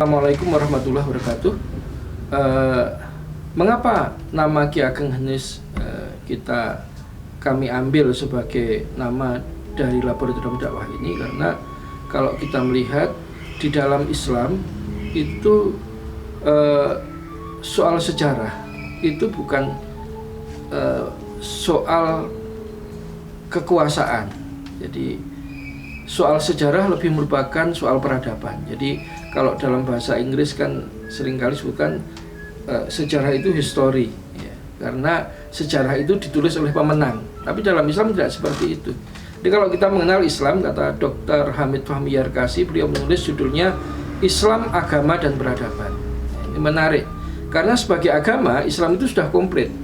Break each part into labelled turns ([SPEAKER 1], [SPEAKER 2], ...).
[SPEAKER 1] Assalamualaikum warahmatullahi wabarakatuh. Mengapa nama Ki Ageng Henis kami ambil sebagai nama dari Laboratorium Dakwah ini? Karena kalau kita melihat di dalam Islam itu soal sejarah itu bukan soal kekuasaan. Jadi soal sejarah lebih merupakan soal peradaban. Jadi kalau dalam bahasa Inggris kan seringkali disebutkan sejarah itu history, ya, karena sejarah itu ditulis oleh pemenang. Tapi dalam Islam tidak seperti itu. Jadi kalau kita mengenal Islam, kata Dr. Hamid Fahmi Yarkasi, beliau menulis judulnya Islam, Agama dan Peradaban. Ini menarik karena sebagai agama Islam itu sudah komplit.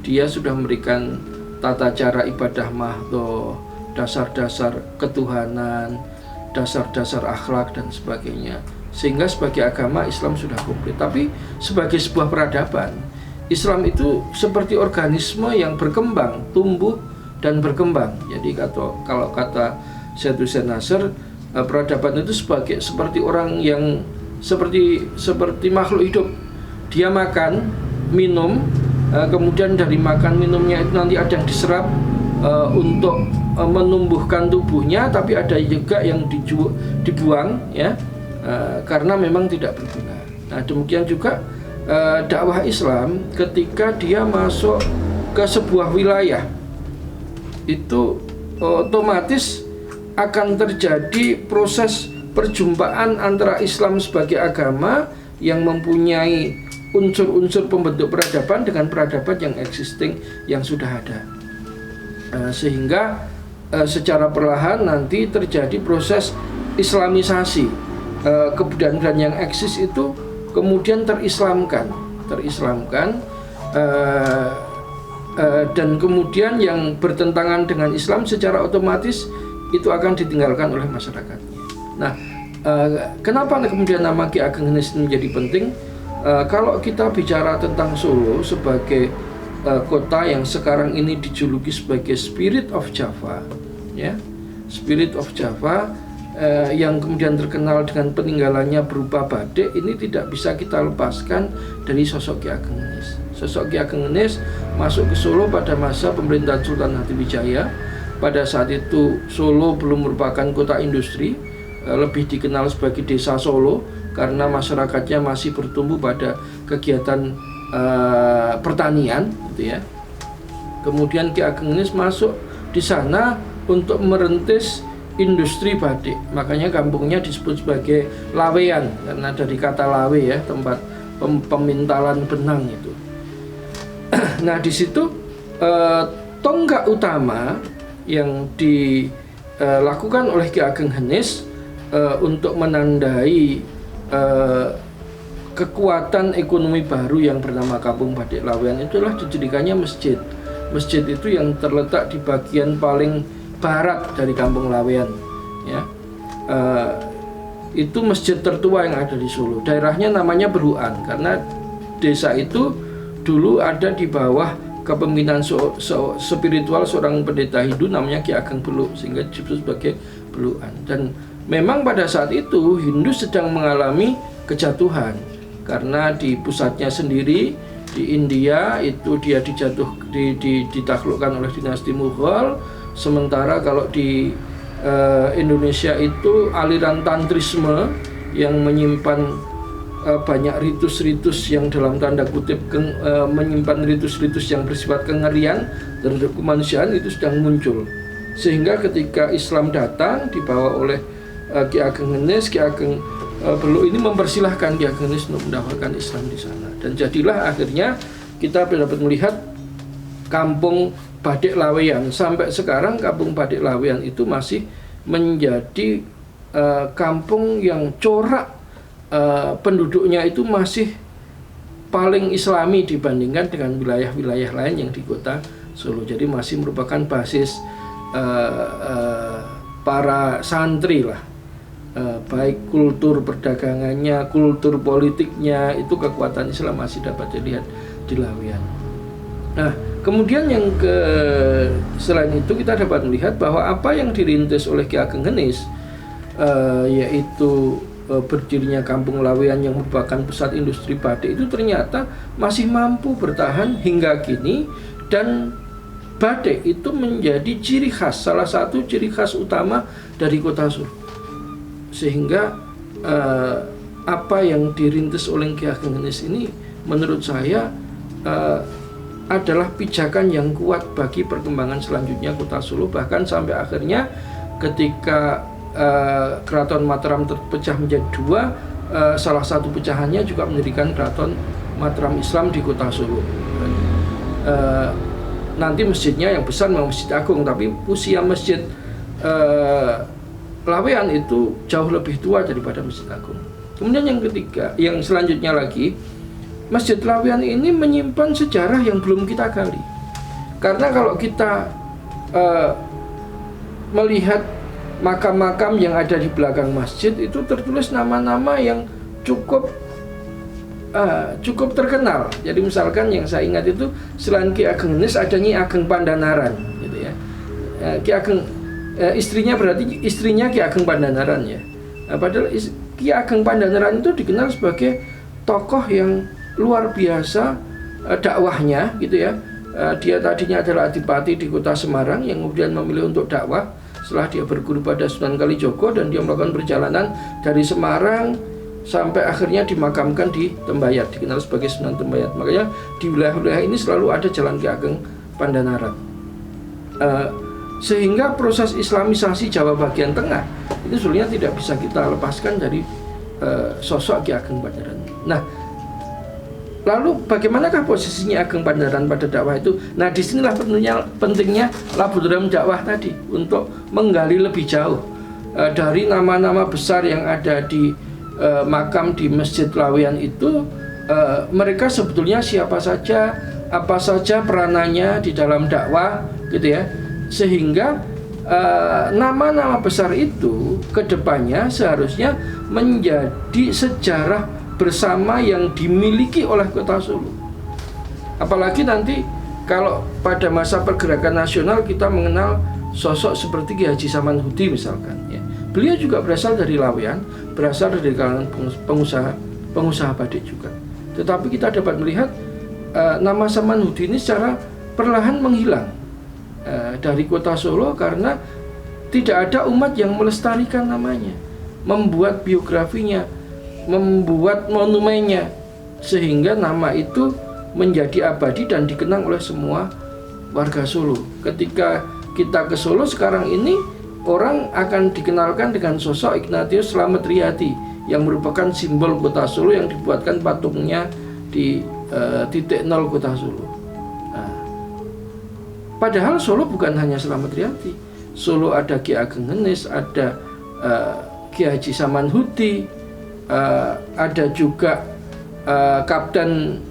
[SPEAKER 1] Dia sudah memberikan tata cara ibadah mahdhah, dasar-dasar ketuhanan, dasar-dasar akhlak dan sebagainya. Sehingga sebagai agama Islam sudah komplit. Tapi sebagai sebuah peradaban, Islam itu seperti organisme yang berkembang, tumbuh dan berkembang. Jadi kalau kata Syed Hussein Nasr, peradaban itu seperti orang yang seperti makhluk hidup. Dia makan, minum, kemudian dari makan minumnya itu nanti ada yang diserap untuk menumbuhkan tubuhnya, tapi ada juga yang dibuang, ya, karena memang tidak berguna. Nah, demikian juga dakwah Islam ketika dia masuk ke sebuah wilayah itu otomatis akan terjadi proses perjumpaan antara Islam sebagai agama yang mempunyai unsur-unsur pembentuk peradaban dengan peradaban yang existing, yang sudah ada. Sehingga secara perlahan nanti terjadi proses islamisasi. Kebudayaan yang eksis itu kemudian terislamkan, dan kemudian yang bertentangan dengan Islam secara otomatis itu akan ditinggalkan oleh masyarakatnya. Nah, kenapa kemudian nama Ki Ageng Henis menjadi penting? Kalau kita bicara tentang Solo sebagai kota yang sekarang ini dijuluki sebagai Spirit of Java, ya, Spirit of Java, yang kemudian terkenal dengan peninggalannya berupa batik, ini tidak bisa kita lepaskan dari sosok Ki Ageng Henis. Sosok Ki Ageng Henis masuk ke Solo pada masa pemerintahan Sultan Hatiwijaya. Pada saat itu Solo belum merupakan kota industri, lebih dikenal sebagai desa Solo karena masyarakatnya masih bertumbuh pada kegiatan pertanian, gitu ya. Kemudian Ki Ageng Henis masuk di sana untuk merintis industri batik. Makanya kampungnya disebut sebagai Lawean karena dari kata lawe, ya, tempat pemintalan benang itu. Nah, di situ tonggak utama yang dilakukan oleh Ki Ageng Henis untuk menandai kekuatan ekonomi baru yang bernama Kampung Batik Lawean itulah didirikannya masjid. Masjid itu yang terletak di bagian paling barat dari Kampung Lawean, ya. Itu masjid tertua yang ada di Solo. Daerahnya namanya Beruan karena desa itu dulu ada di bawah kepemimpinan spiritual seorang pendeta Hindu namanya Ki Ageng Beluk, sehingga disebut sebagai Beluan. Dan memang pada saat itu Hindu sedang mengalami kejatuhan karena di pusatnya sendiri di India itu dia ditaklukkan oleh dinasti Mughal, sementara kalau di Indonesia itu aliran tantrisme yang menyimpan banyak ritus-ritus yang dalam tanda kutip menyimpan ritus-ritus yang bersifat kengerian terhadap kemanusiaan itu sedang muncul, sehingga ketika Islam datang dibawa oleh Ki Ageng Henis, Ki Ageng Beluk ini mempersilahkan Ki Ageng Henis untuk mendaftarkan Islam di sana, dan jadilah akhirnya kita dapat melihat Kampung Batik Lawean. Sampai sekarang Kampung Batik Lawean itu masih menjadi kampung yang corak penduduknya itu masih paling Islami dibandingkan dengan wilayah-wilayah lain yang di kota Solo. Jadi masih merupakan basis para santri lah. Baik kultur perdagangannya, kultur politiknya, itu kekuatan Islam masih dapat dilihat di Lawean. Nah, kemudian selain itu kita dapat melihat bahwa apa yang dirintis oleh Ki Ageng Henis, yaitu berdirinya Kampung Laweyan yang merupakan pusat industri batik itu ternyata masih mampu bertahan hingga kini, dan batik itu menjadi ciri khas, salah satu ciri khas utama dari Kota Solo. Sehingga apa yang dirintis oleh Ki Ageng Henis ini menurut saya adalah pijakan yang kuat bagi perkembangan selanjutnya Kota Solo, bahkan sampai akhirnya ketika Keraton Mataram terpecah menjadi dua, salah satu pecahannya juga mendirikan Keraton Mataram Islam di Kota Solo. Nanti masjidnya yang besar memang Masjid Agung, tapi usia Masjid Laweyan itu jauh lebih tua daripada Masjid Agung. Kemudian yang ketiga, yang selanjutnya lagi, Masjid Laweyan ini menyimpan sejarah yang belum kita gali. Karena kalau kita melihat makam-makam yang ada di belakang masjid, itu tertulis nama-nama yang cukup terkenal. Jadi misalkan yang saya ingat itu selain Ki Ageng Henis ada Nyi Ageng Pandanaran, gitu ya. Ki Ageng istrinya berarti istrinya Ki Ageng Pandanaran ya. Padahal Ki Ageng Pandanaran itu dikenal sebagai tokoh yang luar biasa dakwahnya, gitu ya. Dia tadinya adalah adipati di Kota Semarang yang kemudian memilih untuk dakwah setelah dia berguru pada Sunan Kalijogo, dan dia melakukan perjalanan dari Semarang sampai akhirnya dimakamkan di Tembayat, dikenal sebagai Sunan Tembayat. Makanya di wilayah-wilayah ini selalu ada jalan Ki Ageng Pandanaran. Sehingga proses Islamisasi Jawa bagian tengah itu sebenarnya tidak bisa kita lepaskan dari sosok Ki Ageng Pandanaran. Nah, lalu bagaimanakah posisinya Ageng Pandanaran pada dakwah itu? Nah, disinilah pentingnya laboratorium dakwah tadi untuk menggali lebih jauh dari nama-nama besar yang ada di makam di Masjid Laweyan itu. Mereka sebetulnya siapa saja, apa saja peranannya di dalam dakwah, gitu ya. Sehingga nama-nama besar itu kedepannya seharusnya menjadi sejarah bersama yang dimiliki oleh Kota Solo. Apalagi nanti kalau pada masa pergerakan nasional kita mengenal sosok seperti Ki Haji Samanhudi misalkan ya. Beliau juga berasal dari Laweyan, berasal dari kalangan pengusaha batik juga. Tetapi kita dapat melihat nama Samanhudi ini secara perlahan menghilang dari Kota Solo karena tidak ada umat yang melestarikan namanya, membuat biografinya, membuat monumennya, sehingga nama itu menjadi abadi dan dikenang oleh semua warga Solo. Ketika kita ke Solo sekarang ini, orang akan dikenalkan dengan sosok Ignatius Slamet Riyadi yang merupakan simbol Kota Solo yang dibuatkan patungnya di titik nol Kota Solo. Nah, padahal Solo bukan hanya Slamet Riyadi. Solo ada Ki Ageng Henis, ada Ki Haji Samanhudi, ada juga Kapten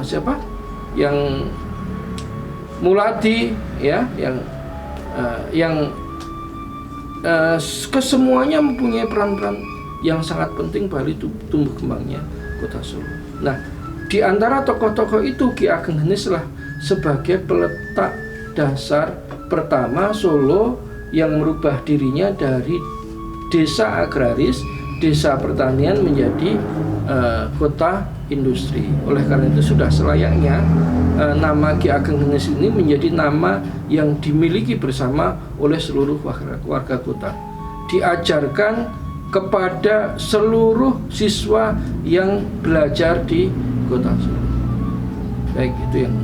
[SPEAKER 1] siapa yang Muladi ya, yang kesemuanya mempunyai peran-peran yang sangat penting bagi tumbuh kembangnya Kota Solo. Nah, di antara tokoh-tokoh itu Ki Ageng Henis lah sebagai peletak dasar pertama Solo yang merubah dirinya dari desa agraris, desa pertanian menjadi kota industri. Oleh karena itu sudah selayaknya nama Ki Ageng Henis ini menjadi nama yang dimiliki bersama oleh seluruh warga kota. Diajarkan kepada seluruh siswa yang belajar di Kota Solo. Baik, itu yang